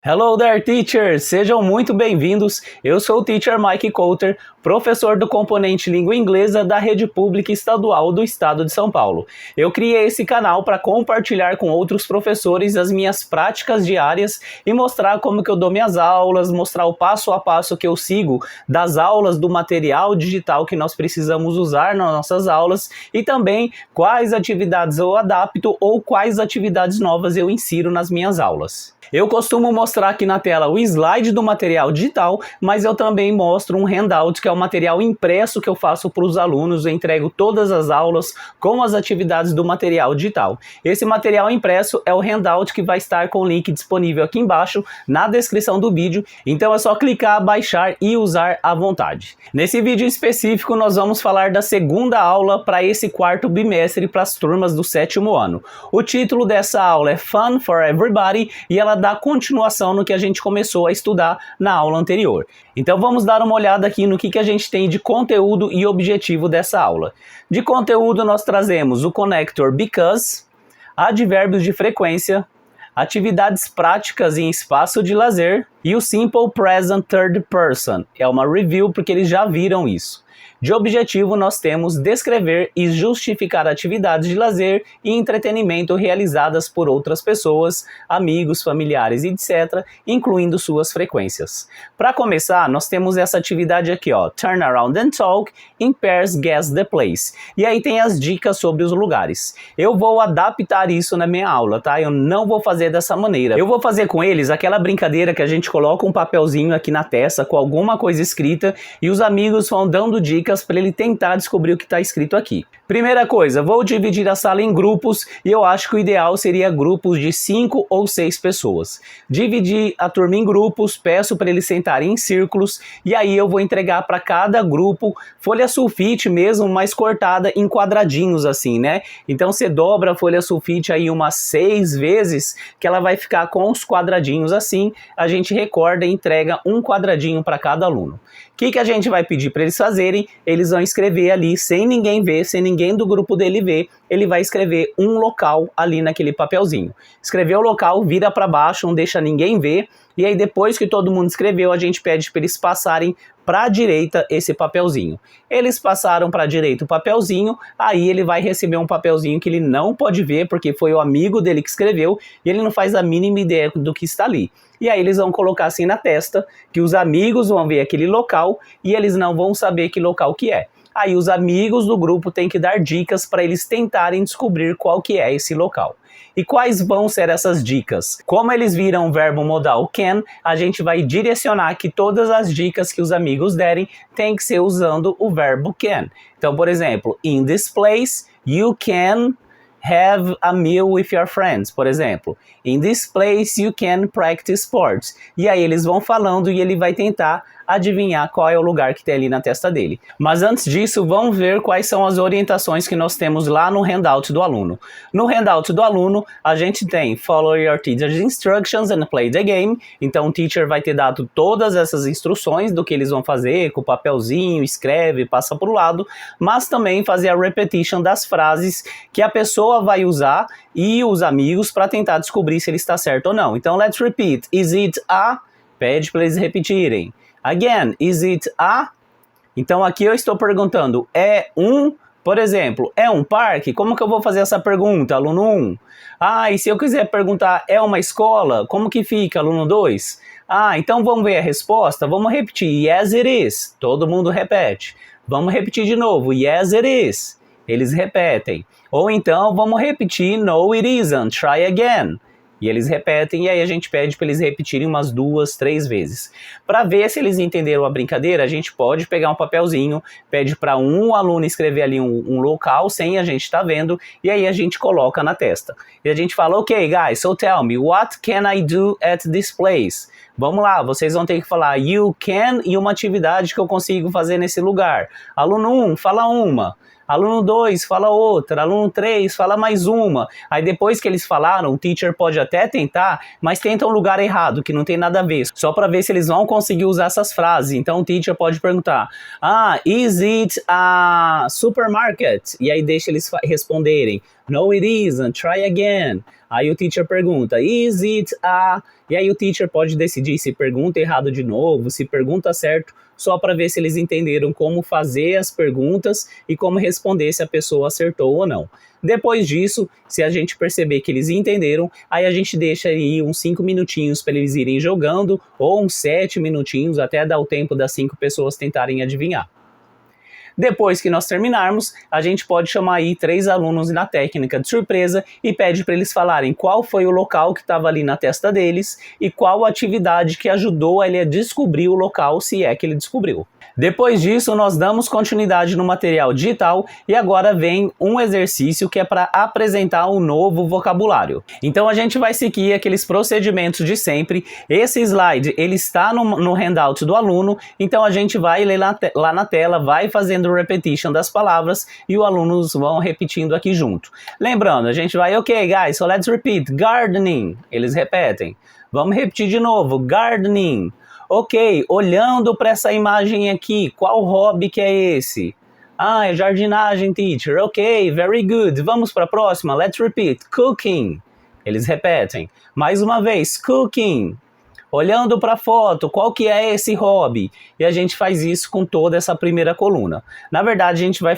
Hello there, teachers! Sejam muito bem-vindos. Eu sou o Teacher Mike Coulter, professor do componente Língua Inglesa da Rede Pública Estadual do Estado de São Paulo. Eu criei esse canal para compartilhar com outros professores as minhas práticas diárias e mostrar como que eu dou minhas aulas, mostrar o passo a passo que eu sigo das aulas do material digital que nós precisamos usar nas nossas aulas e também quais atividades eu adapto ou quais atividades novas eu insiro nas minhas aulas. Eu costumo mostrar aqui na tela o slide do material digital, mas eu também mostro um handout, que é o material impresso que eu faço para os alunos. Eu entrego todas as aulas com as atividades do material digital. Esse material impresso é o handout que vai estar com o link disponível aqui embaixo na descrição do vídeo, então é só clicar, baixar e usar à vontade. Nesse vídeo específico nós vamos falar da segunda aula para esse quarto bimestre para as turmas do 7º ano. O título dessa aula é Fun for Everybody e ela dá continuação no que a gente começou a estudar na aula anterior. Então vamos dar uma olhada aqui no que a gente tem de conteúdo e objetivo dessa aula. De conteúdo nós trazemos o connector because, advérbios de frequência, atividades práticas em espaço de lazer e o simple present third person. É uma review porque eles já viram isso. De objetivo, nós temos descrever e justificar atividades de lazer e entretenimento realizadas por outras pessoas, amigos, familiares, etc., incluindo suas frequências. Para começar, nós temos essa atividade aqui, ó, Turn around and talk, in pairs guess the place. E aí tem as dicas sobre os lugares. Eu vou adaptar isso na minha aula, tá? Eu não vou fazer dessa maneira. Eu vou fazer com eles aquela brincadeira que a gente coloca um papelzinho aqui na testa com alguma coisa escrita e os amigos vão dando dicas para ele tentar descobrir o que está escrito aqui. Primeira coisa, vou dividir a sala em grupos e eu acho que o ideal seria grupos de 5 ou 6 pessoas. Dividir a turma em grupos, peço para eles sentarem em círculos e aí eu vou entregar para cada grupo folha sulfite mesmo, mas cortada em quadradinhos assim, né? Então você dobra a folha sulfite aí umas 6 vezes que ela vai ficar com os quadradinhos assim, a gente recorda e entrega um quadradinho para cada aluno. O que a gente vai pedir para eles fazerem? Eles vão escrever ali, sem ninguém ver, sem ninguém do grupo dele ver, ele vai escrever um local ali naquele papelzinho. Escreveu o local, vira para baixo, não deixa ninguém ver, e aí depois que todo mundo escreveu, a gente pede para eles passarem para a direita esse papelzinho. Eles passaram para a direita o papelzinho, aí ele vai receber um papelzinho que ele não pode ver, porque foi o amigo dele que escreveu, e ele não faz a mínima ideia do que está ali. E aí eles vão colocar assim na testa, que os amigos vão ver aquele local, e eles não vão saber que local que é. Aí os amigos do grupo têm que dar dicas para eles tentarem descobrir qual que é esse local. E quais vão ser essas dicas? Como eles viram o verbo modal can, a gente vai direcionar que todas as dicas que os amigos derem tem que ser usando o verbo can. Então, por exemplo, in this place you can have a meal with your friends, por exemplo. In this place you can practice sports. E aí eles vão falando e ele vai tentar adivinhar qual é o lugar que tem ali na testa dele. Mas antes disso, vamos ver quais são as orientações que nós temos lá no handout do aluno. No handout do aluno, a gente tem Follow your teacher's instructions and play the game. Então o teacher vai ter dado todas essas instruções do que eles vão fazer, com o papelzinho, escreve, passa para o lado, mas também fazer a repetition das frases que a pessoa vai usar e os amigos para tentar descobrir se ele está certo ou não. Então let's repeat. Is it a? Pede para eles repetirem. Again, is it a? Então aqui eu estou perguntando, é um, por exemplo, é um parque? Como que eu vou fazer essa pergunta, aluno 1? Ah, e se eu quiser perguntar, é uma escola? Como que fica, aluno 2? Ah, então vamos ver a resposta? Vamos repetir, yes it is. Todo mundo repete. Vamos repetir de novo, yes it is. Eles repetem. Ou então vamos repetir, no it isn't, try again. E eles repetem, e aí a gente pede para eles repetirem umas 2, 3 vezes. Para ver se eles entenderam a brincadeira, a gente pode pegar um papelzinho, pede para um aluno escrever ali um local, sem a gente estar vendo, e aí a gente coloca na testa. E a gente fala, ok, guys, so tell me, what can I do at this place? Vamos lá, vocês vão ter que falar you can e uma atividade que eu consigo fazer nesse lugar. Aluno 1, fala uma. Aluno 2 fala outra, aluno 3 fala mais uma. Aí depois que eles falaram, o teacher pode até tentar, mas tenta um lugar errado, que não tem nada a ver, só para ver se eles vão conseguir usar essas frases. Então o teacher pode perguntar, is it a supermarket? E aí deixa eles responderem, no it isn't, try again. Aí o teacher pergunta, is it a... E aí o teacher pode decidir se pergunta errado de novo, se pergunta certo, só para ver se eles entenderam como fazer as perguntas e como responder se a pessoa acertou ou não. Depois disso, se a gente perceber que eles entenderam, aí a gente deixa aí uns 5 minutinhos para eles irem jogando, ou uns 7 minutinhos, até dar o tempo das 5 pessoas tentarem adivinhar. Depois que nós terminarmos, a gente pode chamar aí 3 alunos na técnica de surpresa e pede para eles falarem qual foi o local que estava ali na testa deles e qual atividade que ajudou ele a descobrir o local, se é que ele descobriu. Depois disso, nós damos continuidade no material digital e agora vem um exercício que é para apresentar um novo vocabulário. Então a gente vai seguir aqueles procedimentos de sempre. Esse slide, ele está no handout do aluno, então a gente vai ler lá na tela, vai fazendo repetition das palavras e os alunos vão repetindo aqui junto. Lembrando, a gente vai, ok guys, so let's repeat, gardening, eles repetem. Vamos repetir de novo, gardening. Ok, olhando para essa imagem aqui, qual hobby que é esse? Ah, é jardinagem, teacher. Ok, very good. Vamos para a próxima. Let's repeat. Cooking. Eles repetem. Mais uma vez, cooking. Olhando para a foto, qual que é esse hobby? E a gente faz isso com toda essa primeira coluna. Na verdade, a gente vai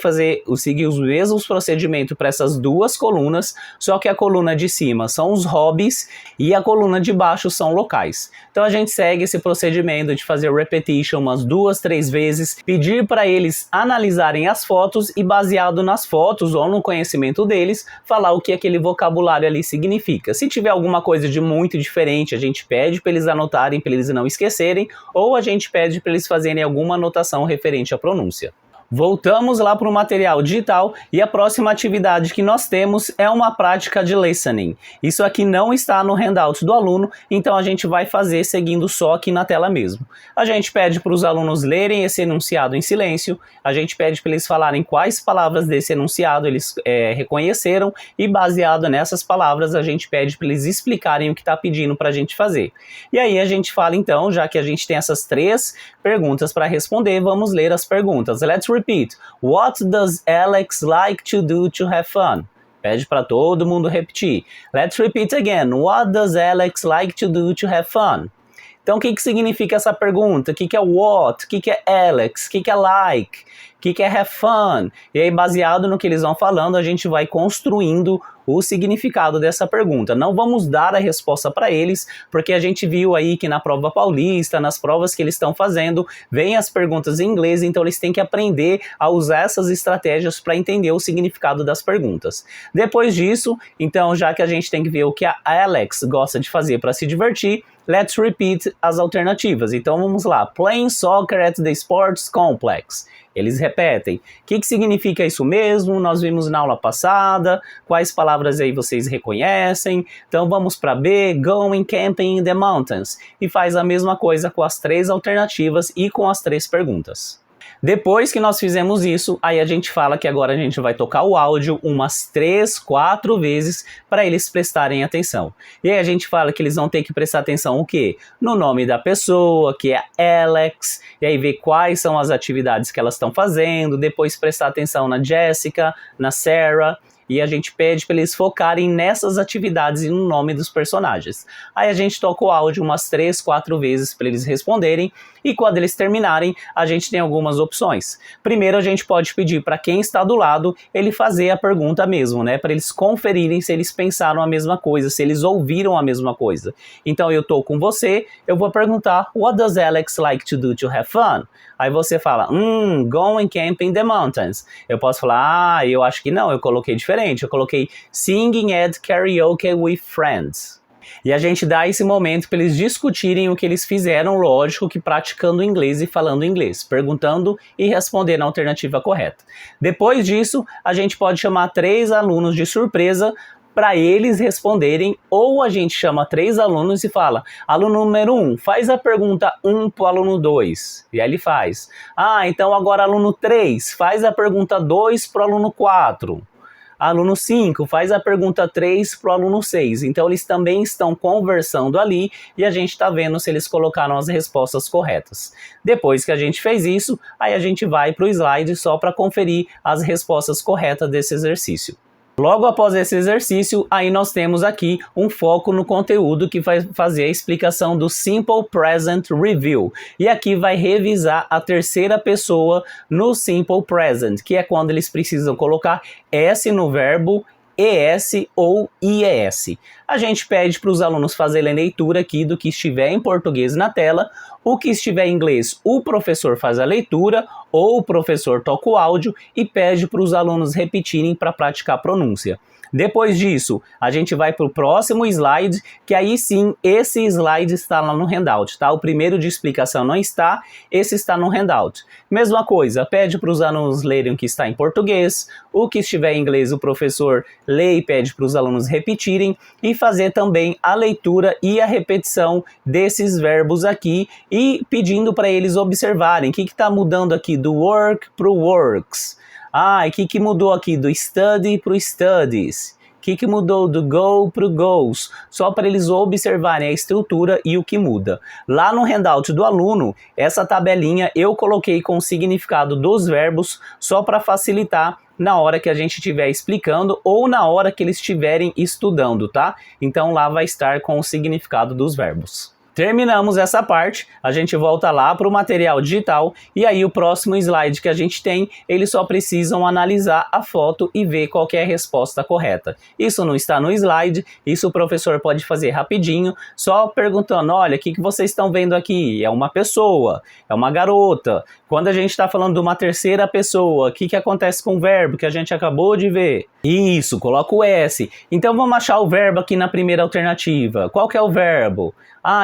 seguir os mesmos procedimentos para essas duas colunas, só que a coluna de cima são os hobbies e a coluna de baixo são locais. Então a gente segue esse procedimento de fazer repetition umas 2, 3 vezes, pedir para eles analisarem as fotos e baseado nas fotos ou no conhecimento deles, falar o que aquele vocabulário ali significa. Se tiver alguma coisa de muito diferente, a gente pede para eles anotarem, para eles não esquecerem, ou a gente pede para eles fazerem alguma anotação referente à pronúncia. Voltamos lá para o material digital e a próxima atividade que nós temos é uma prática de listening. Isso aqui não está no handout do aluno, então a gente vai fazer seguindo só aqui na tela mesmo. A gente pede para os alunos lerem esse enunciado em silêncio, a gente pede para eles falarem quais palavras desse enunciado eles reconheceram e baseado nessas palavras a gente pede para eles explicarem o que está pedindo para a gente fazer. E aí a gente fala então, já que a gente tem essas 3 perguntas para responder, vamos ler as perguntas. Let's repeat. What does Alex like to do to have fun? Pede para todo mundo repetir. Let's repeat again. What does Alex like to do to have fun? Então, o que significa essa pergunta? O que é what? O que é Alex? O que é like? O que é have fun? E aí, baseado no que eles vão falando, a gente vai construindo o significado dessa pergunta. Não vamos dar a resposta para eles, porque a gente viu aí que na prova paulista, nas provas que eles estão fazendo, vem as perguntas em inglês, então eles têm que aprender a usar essas estratégias para entender o significado das perguntas. Depois disso, então, já que a gente tem que ver o que a Alex gosta de fazer para se divertir, let's repeat as alternativas. Então vamos lá. Playing soccer at the sports complex. Eles repetem. O que significa isso mesmo? Nós vimos na aula passada. Quais palavras aí vocês reconhecem? Então vamos para B. Going camping in the mountains. E faz a mesma coisa com as 3 alternativas e com as 3 perguntas. Depois que nós fizemos isso, aí a gente fala que agora a gente vai tocar o áudio umas 3, 4 vezes para eles prestarem atenção. E aí a gente fala que eles vão ter que prestar atenção o quê? No nome da pessoa, que é Alex, e aí ver quais são as atividades que elas estão fazendo, depois prestar atenção na Jessica, na Sarah, e a gente pede para eles focarem nessas atividades e no nome dos personagens. Aí a gente toca o áudio umas 3, 4 vezes para eles responderem e quando eles terminarem, a gente tem algumas opções. Primeiro, a gente pode pedir para quem está do lado ele fazer a pergunta mesmo, né? Para eles conferirem se eles pensaram a mesma coisa, se eles ouviram a mesma coisa. Então, eu tô com você, eu vou perguntar, what does Alex like to do to have fun? Aí você fala, going camping in the mountains. Eu posso falar, eu acho que não, eu coloquei diferente. Eu coloquei singing at karaoke with friends. E a gente dá esse momento para eles discutirem o que eles fizeram, lógico que praticando inglês e falando inglês, perguntando e respondendo a alternativa correta. Depois disso, a gente pode chamar 3 alunos de surpresa para eles responderem, ou a gente chama 3 alunos e fala, aluno número 1, faz a pergunta 1 para o aluno 2, e aí ele faz. Então agora aluno 3, faz a pergunta 2 para o aluno 4. Aluno 5, faz a pergunta 3 para o aluno 6. Então, eles também estão conversando ali e a gente está vendo se eles colocaram as respostas corretas. Depois que a gente fez isso, aí a gente vai para o slide só para conferir as respostas corretas desse exercício. Logo após esse exercício, aí nós temos aqui um foco no conteúdo que vai fazer a explicação do Simple Present Review. E aqui vai revisar a terceira pessoa no Simple Present, que é quando eles precisam colocar S no verbo, ES ou IES. A gente pede para os alunos fazerem a leitura aqui do que estiver em português na tela. O que estiver em inglês, o professor faz a leitura ou o professor toca o áudio e pede para os alunos repetirem para praticar a pronúncia. Depois disso, a gente vai para o próximo slide, que aí sim, esse slide está lá no handout, tá? O primeiro de explicação não está, esse está no handout. Mesma coisa, pede para os alunos lerem o que está em português, o que estiver em inglês o professor lê e pede para os alunos repetirem e fazer também a leitura e a repetição desses verbos aqui e pedindo para eles observarem o que está mudando aqui do work para o works. E o que mudou aqui do study para o studies? O que mudou do go para o goes? Só para eles observarem a estrutura e o que muda. Lá no handout do aluno, essa tabelinha eu coloquei com o significado dos verbos só para facilitar na hora que a gente estiver explicando ou na hora que eles estiverem estudando, tá? Então lá vai estar com o significado dos verbos. Terminamos essa parte, a gente volta lá para o material digital e aí o próximo slide que a gente tem, eles só precisam analisar a foto e ver qual que é a resposta correta. Isso não está no slide, isso o professor pode fazer rapidinho, só perguntando, olha, o que vocês estão vendo aqui? É uma pessoa, é uma garota. Quando a gente está falando de uma terceira pessoa, o que acontece com o verbo que a gente acabou de ver? Isso, coloca o S. Então vamos achar o verbo aqui na primeira alternativa. Qual que é o verbo?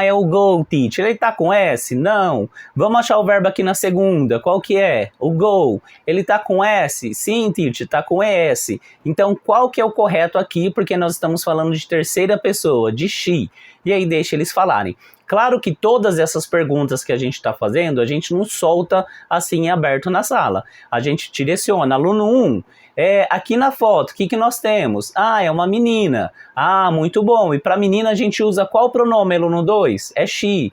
É o go, teacher. Ele tá com S? Não. Vamos achar o verbo aqui na segunda. Qual que é? O go. Ele tá com S? Sim, teacher, tá com ES. Então, qual que é o correto aqui? Porque nós estamos falando de terceira pessoa, de she. E aí deixa eles falarem. Claro que todas essas perguntas que a gente está fazendo, a gente não solta assim aberto na sala. A gente direciona. Aluno 1, aqui na foto, o que nós temos? É uma menina. Muito bom. E para menina a gente usa qual pronome, aluno 2? É she.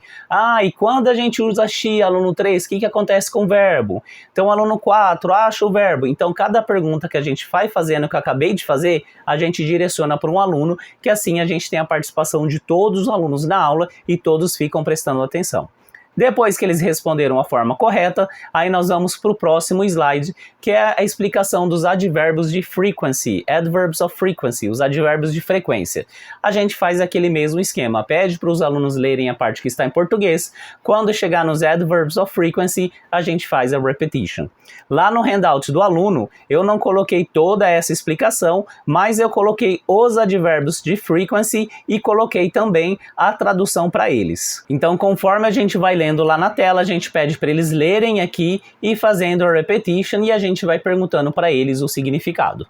E quando a gente usa she, aluno 3, o que acontece com o verbo? Então, aluno 4, acha o verbo. Então, cada pergunta que a gente vai fazendo, que eu acabei de fazer, a gente direciona para um aluno, que assim a gente tem a participação de todos os alunos na aula e todos ficam prestando atenção. Depois que eles responderam a forma correta, aí nós vamos para o próximo slide, que é a explicação dos advérbios de frequency, adverbs of frequency, os advérbios de frequência. A gente faz aquele mesmo esquema, pede para os alunos lerem a parte que está em português, quando chegar nos adverbs of frequency, a gente faz a repetition. Lá no handout do aluno, eu não coloquei toda essa explicação, mas eu coloquei os advérbios de frequency e coloquei também a tradução para eles. Então, conforme a gente vai lendo lá na tela, a gente pede para eles lerem aqui e fazendo a repetition e a gente vai perguntando para eles o significado.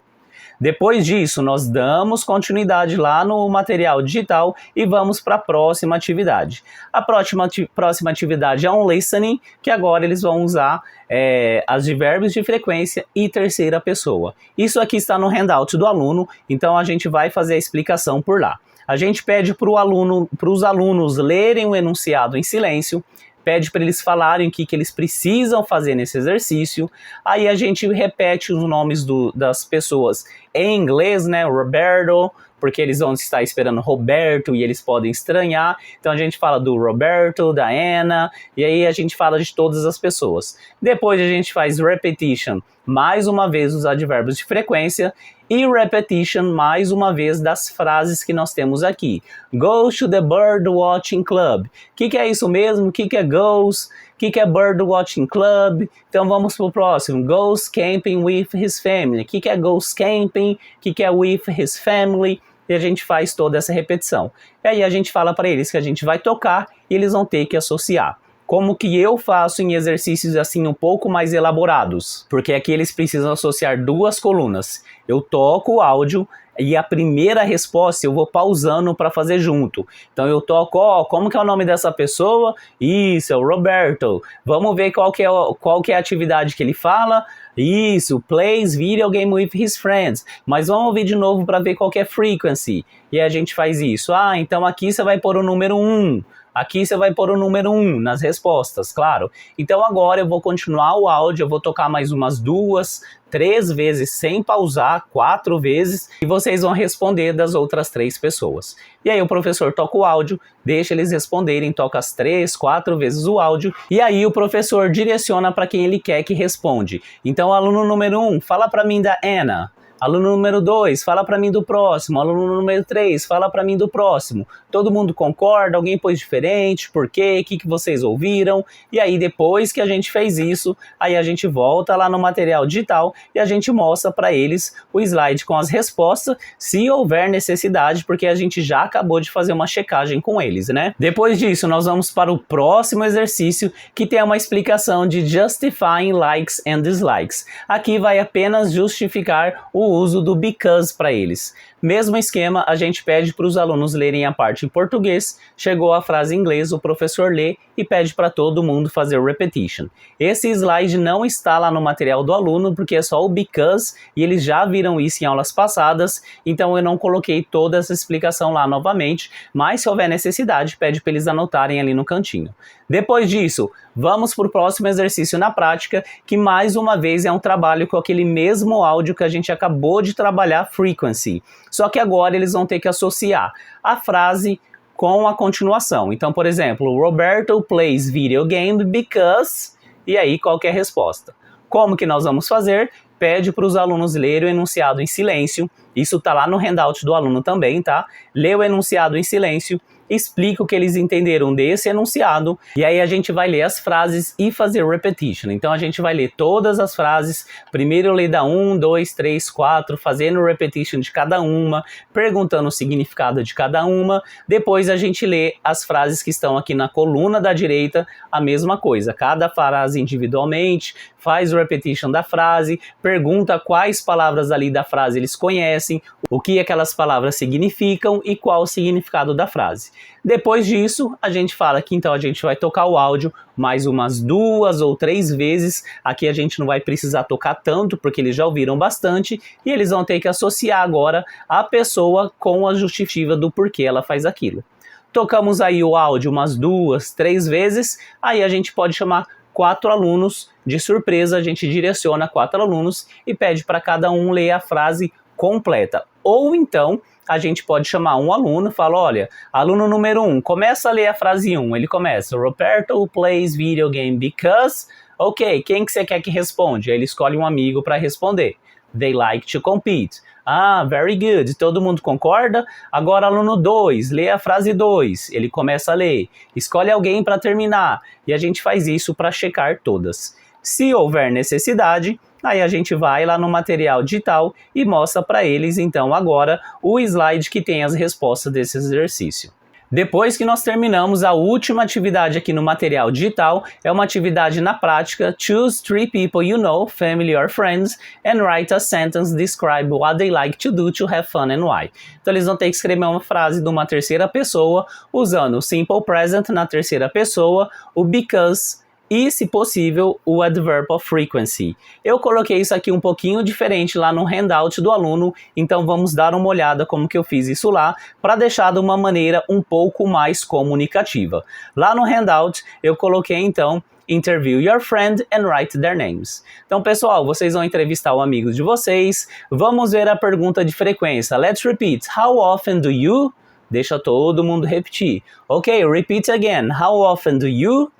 Depois disso, nós damos continuidade lá no material digital e vamos para a próxima atividade. A próxima atividade é um listening, que agora eles vão usar advérbios de frequência e terceira pessoa. Isso aqui está no handout do aluno, então a gente vai fazer a explicação por lá. A gente pede para os alunos lerem o enunciado em silêncio, pede para eles falarem o que eles precisam fazer nesse exercício, aí a gente repete os nomes das pessoas em inglês, né, Roberto, porque eles vão estar esperando Roberto e eles podem estranhar, então a gente fala do Roberto, da Anna, e aí a gente fala de todas as pessoas. Depois a gente faz repetition, mais uma vez os advérbios de frequência, e repetition mais uma vez das frases que nós temos aqui. Go to the bird watching club. O que é isso mesmo? O que é goes? O que é bird watching club? Então vamos para o próximo. Goes camping with his family. O que é goes camping? O que é with his family? E a gente faz toda essa repetição. E aí a gente fala para eles que a gente vai tocar e eles vão ter que associar. Como que eu faço em exercícios assim um pouco mais elaborados, porque aqui eles precisam associar duas colunas. Eu toco o áudio e a primeira resposta eu vou pausando para fazer junto. Então eu toco, como que é o nome dessa pessoa? Isso, é o Roberto. Vamos ver qual que é a atividade que ele fala. Isso, plays video game with his friends. Mas vamos ouvir de novo para ver qual que é frequency. E a gente faz isso. Então aqui você vai pôr o número 1. Aqui você vai pôr o número 1 nas respostas, claro. Então agora eu vou continuar o áudio, eu vou tocar mais umas 2, 3 vezes sem pausar, 4 vezes, e vocês vão responder das outras 3 pessoas. E aí o professor toca o áudio, deixa eles responderem, toca as 3, 4 vezes o áudio, e aí o professor direciona para quem ele quer que responde. Então, aluno número 1, fala para mim da Anna. Aluno número 2, fala para mim do próximo. Aluno número 3, fala para mim do próximo. Todo mundo concorda? Alguém pôs diferente? Por quê? O que vocês ouviram? E aí depois que a gente fez isso, aí a gente volta lá no material digital e a gente mostra para eles o slide com as respostas, se houver necessidade, porque a gente já acabou de fazer uma checagem com eles, né? Depois disso, nós vamos para o próximo exercício, que tem uma explicação de justifying likes and dislikes. Aqui vai apenas justificar o uso do because para eles. Mesmo esquema, a gente pede para os alunos lerem a parte em português, chegou a frase em inglês, o professor lê e pede para todo mundo fazer o repetition. Esse slide não está lá no material do aluno, porque é só o because, e eles já viram isso em aulas passadas, então eu não coloquei toda essa explicação lá novamente, mas se houver necessidade, pede para eles anotarem ali no cantinho. Depois disso, vamos para o próximo exercício na prática, que mais uma vez é um trabalho com aquele mesmo áudio que a gente acabou de trabalhar, frequency. Só que agora eles vão ter que associar a frase com a continuação. Então, por exemplo, Roberto plays video game because... E aí, qual que é a resposta? Como que nós vamos fazer? Pede para os alunos lerem o enunciado em silêncio. Isso está lá no handout do aluno também, tá? Lê o enunciado em silêncio, explica o que eles entenderam desse enunciado, e aí a gente vai ler as frases e fazer repetition. Então a gente vai ler todas as frases, primeiro ler da 1, 2, 3, 4, fazendo repetition de cada uma, perguntando o significado de cada uma, depois a gente lê as frases que estão aqui na coluna da direita, a mesma coisa, cada frase individualmente, faz o repetition da frase, pergunta quais palavras ali da frase eles conhecem, o que aquelas palavras significam e qual o significado da frase. Depois disso, a gente fala que então a gente vai tocar o áudio mais umas 2 ou 3 vezes. Aqui a gente não vai precisar tocar tanto, porque eles já ouviram bastante, e eles vão ter que associar agora a pessoa com a justificativa do porquê ela faz aquilo. Tocamos aí o áudio umas 2, 3 vezes, aí a gente pode chamar 4 alunos, de surpresa a gente direciona 4 alunos e pede para cada um ler a frase completa. Ou então, a gente pode chamar um aluno e falar, olha, aluno número 1, começa a ler a frase 1. Ele começa, Roberto plays video game because... Ok, quem que você quer que responde? Aí ele escolhe um amigo para responder. They like to compete. Ah, very good. Todo mundo concorda? Agora aluno 2, lê a frase 2. Ele começa a ler. Escolhe alguém para terminar. E a gente faz isso para checar todas. Se houver necessidade, aí a gente vai lá no material digital e mostra para eles, então, agora o slide que tem as respostas desse exercício. Depois que nós terminamos, a última atividade aqui no material digital é uma atividade na prática. Choose 3 people you know, family or friends, and write a sentence describe what they like to do to have fun and why. Então eles vão ter que escrever uma frase de uma terceira pessoa, usando o simple present na terceira pessoa, o because e, se possível, o adverb of frequency. Eu coloquei isso aqui um pouquinho diferente lá no handout do aluno, então vamos dar uma olhada como que eu fiz isso lá, para deixar de uma maneira um pouco mais comunicativa. Lá no handout eu coloquei então, interview your friend and write their names. Então, pessoal, vocês vão entrevistar o amigo de vocês, vamos ver a pergunta de frequência. Let's repeat. How often do you... Deixa todo mundo repetir. Ok, repeat again. How often do you...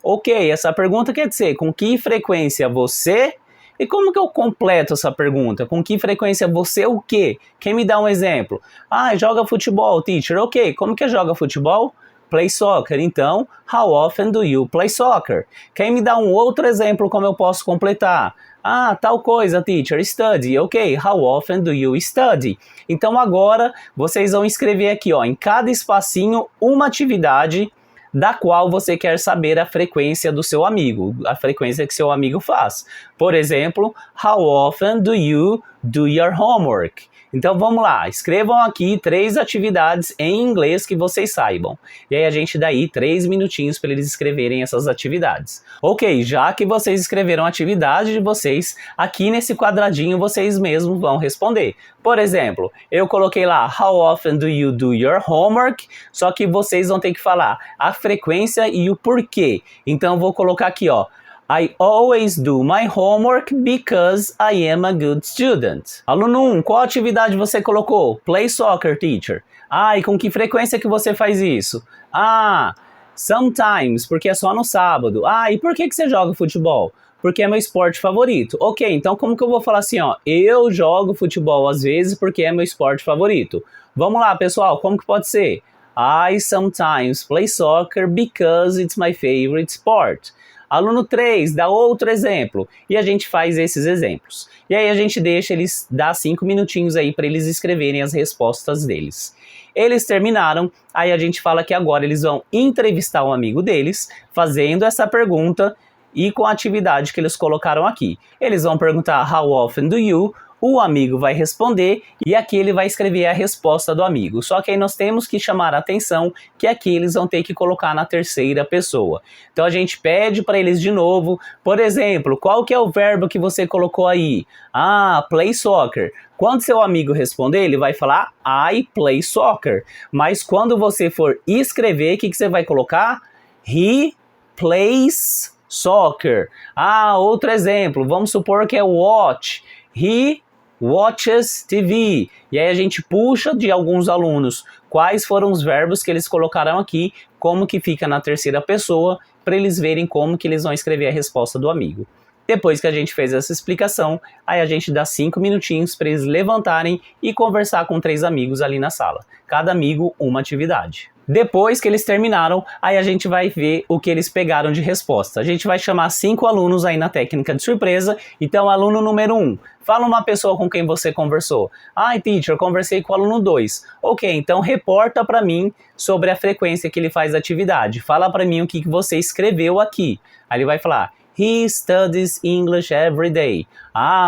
Ok, essa pergunta quer dizer com que frequência você... E como que eu completo essa pergunta? Com que frequência você o quê? Quem me dá um exemplo? Ah, joga futebol, teacher. Ok, como que joga futebol? Play soccer. Então, how often do you play soccer? Quem me dá um outro exemplo como eu posso completar? Ah, tal coisa, teacher, study. Ok, how often do you study? Então agora vocês vão escrever aqui, ó, em cada espacinho uma atividade da qual você quer saber a frequência do seu amigo, a frequência que seu amigo faz. Por exemplo, how often do you do your homework. Então vamos lá, escrevam aqui 3 atividades em inglês que vocês saibam. E aí a gente dá aí 3 minutinhos para eles escreverem essas atividades. Ok, já que vocês escreveram a atividade de vocês, aqui nesse quadradinho vocês mesmos vão responder. Por exemplo, eu coloquei lá, how often do you do your homework? Só que vocês vão ter que falar a frequência e o porquê. Então eu vou colocar aqui, ó. I always do my homework because I am a good student. Aluno 1, qual atividade você colocou? Play soccer, teacher. E com que frequência que você faz isso? Sometimes, porque é só no sábado. E por que você joga futebol? Porque é meu esporte favorito. Ok, então como que eu vou falar assim, ó? Eu jogo futebol às vezes porque é meu esporte favorito. Vamos lá, pessoal, como que pode ser? I sometimes play soccer because it's my favorite sport. Aluno 3, dá outro exemplo. E a gente faz esses exemplos. E aí a gente deixa eles dar 5 minutinhos aí para eles escreverem as respostas deles. Eles terminaram, aí a gente fala que agora eles vão entrevistar um amigo deles, fazendo essa pergunta e com a atividade que eles colocaram aqui. Eles vão perguntar how often do you? O amigo vai responder e aqui ele vai escrever a resposta do amigo. Só que aí nós temos que chamar a atenção que aqui eles vão ter que colocar na terceira pessoa. Então a gente pede para eles de novo, por exemplo, qual que é o verbo que você colocou aí? Play soccer. Quando seu amigo responder, ele vai falar I play soccer. Mas quando você for escrever, o que você vai colocar? He plays soccer. Outro exemplo, vamos supor que é watch. He watches TV. E aí a gente puxa de alguns alunos quais foram os verbos que eles colocaram aqui, como que fica na terceira pessoa, para eles verem como que eles vão escrever a resposta do amigo. Depois que a gente fez essa explicação, aí a gente dá 5 minutinhos para eles levantarem e conversar com 3 amigos ali na sala. Cada amigo uma atividade. Depois que eles terminaram, aí a gente vai ver o que eles pegaram de resposta. A gente vai chamar 5 alunos aí na técnica de surpresa. Então, aluno número 1, fala uma pessoa com quem você conversou. Teacher, conversei com o aluno 2. Ok, então reporta para mim sobre a frequência que ele faz a atividade. Fala para mim o que você escreveu aqui. Aí ele vai falar, he studies English every day.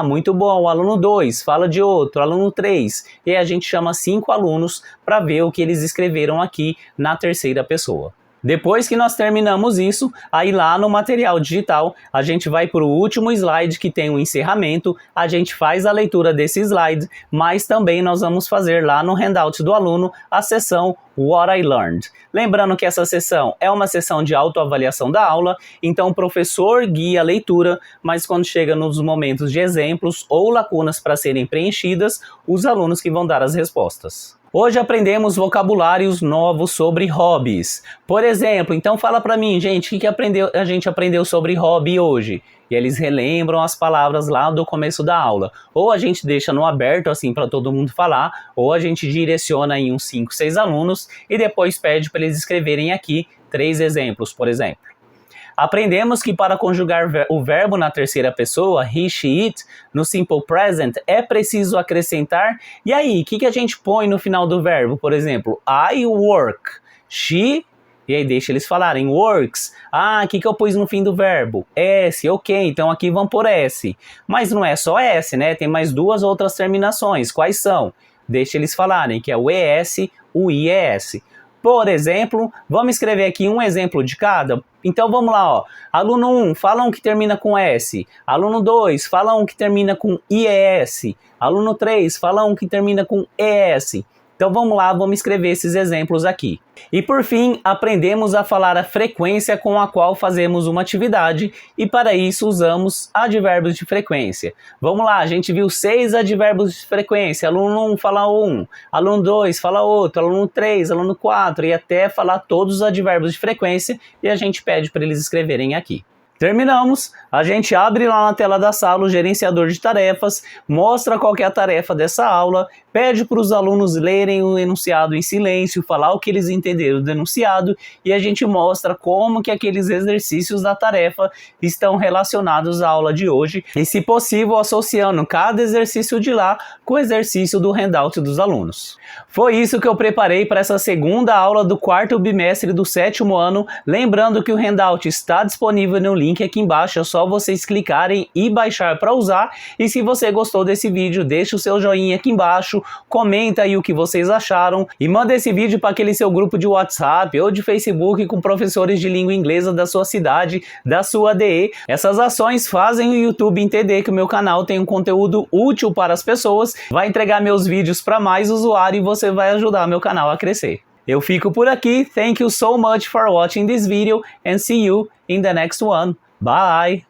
Muito bom. Aluno 2, fala de outro. Aluno 3. E aí a gente chama 5 alunos para ver o que eles escreveram aqui na terceira pessoa. Depois que nós terminamos isso, aí lá no material digital, a gente vai para o último slide que tem o encerramento, a gente faz a leitura desse slide, mas também nós vamos fazer lá no handout do aluno a sessão What I Learned. Lembrando que essa sessão é uma sessão de autoavaliação da aula, então o professor guia a leitura, mas quando chega nos momentos de exemplos ou lacunas para serem preenchidas, os alunos que vão dar as respostas. Hoje aprendemos vocabulários novos sobre hobbies. Por exemplo, então fala para mim, gente, o que a gente aprendeu sobre hobby hoje? E eles relembram as palavras lá do começo da aula. Ou a gente deixa no aberto, assim, para todo mundo falar, ou a gente direciona em uns 5, 6 alunos e depois pede para eles escreverem aqui 3 exemplos, por exemplo. Aprendemos que para conjugar o verbo na terceira pessoa, he, she, it, no simple present, é preciso acrescentar. E aí, o que a gente põe no final do verbo? Por exemplo, I work, she, e aí deixa eles falarem, works. O que eu pus no fim do verbo? S, ok, então aqui vamos por S. Mas não é só S, né? Tem mais 2 outras terminações. Quais são? Deixa eles falarem, que é o ES, o IES. Por exemplo, vamos escrever aqui um exemplo de cada. Então vamos lá, ó. Aluno 1, fala um que termina com S. Aluno 2, fala um que termina com IES. Aluno 3, fala um que termina com ES. Então vamos lá, vamos escrever esses exemplos aqui. E por fim, aprendemos a falar a frequência com a qual fazemos uma atividade e para isso usamos advérbios de frequência. Vamos lá, a gente viu 6 advérbios de frequência. Aluno 1 fala um, aluno 2 fala outro, aluno 3, aluno 4 e até falar todos os advérbios de frequência e a gente pede para eles escreverem aqui. Terminamos, a gente abre lá na tela da sala o gerenciador de tarefas, mostra qual que é a tarefa dessa aula, pede para os alunos lerem o enunciado em silêncio, falar o que eles entenderam do enunciado e a gente mostra como que aqueles exercícios da tarefa estão relacionados à aula de hoje e, se possível, associando cada exercício de lá com o exercício do handout dos alunos. Foi isso que eu preparei para essa segunda aula do 4º bimestre do 7º ano, lembrando que o handout está disponível no link link aqui embaixo, é só vocês clicarem e baixar para usar. E se você gostou desse vídeo, deixa o seu joinha aqui embaixo, comenta aí o que vocês acharam e manda esse vídeo para aquele seu grupo de WhatsApp ou de Facebook com professores de língua inglesa da sua cidade, da sua ADE. Essas ações fazem o YouTube entender que o meu canal tem um conteúdo útil para as pessoas, vai entregar meus vídeos para mais usuários e você vai ajudar meu canal a crescer. Eu fico por aqui. Thank you so much for watching this video and see you in the next one. Bye!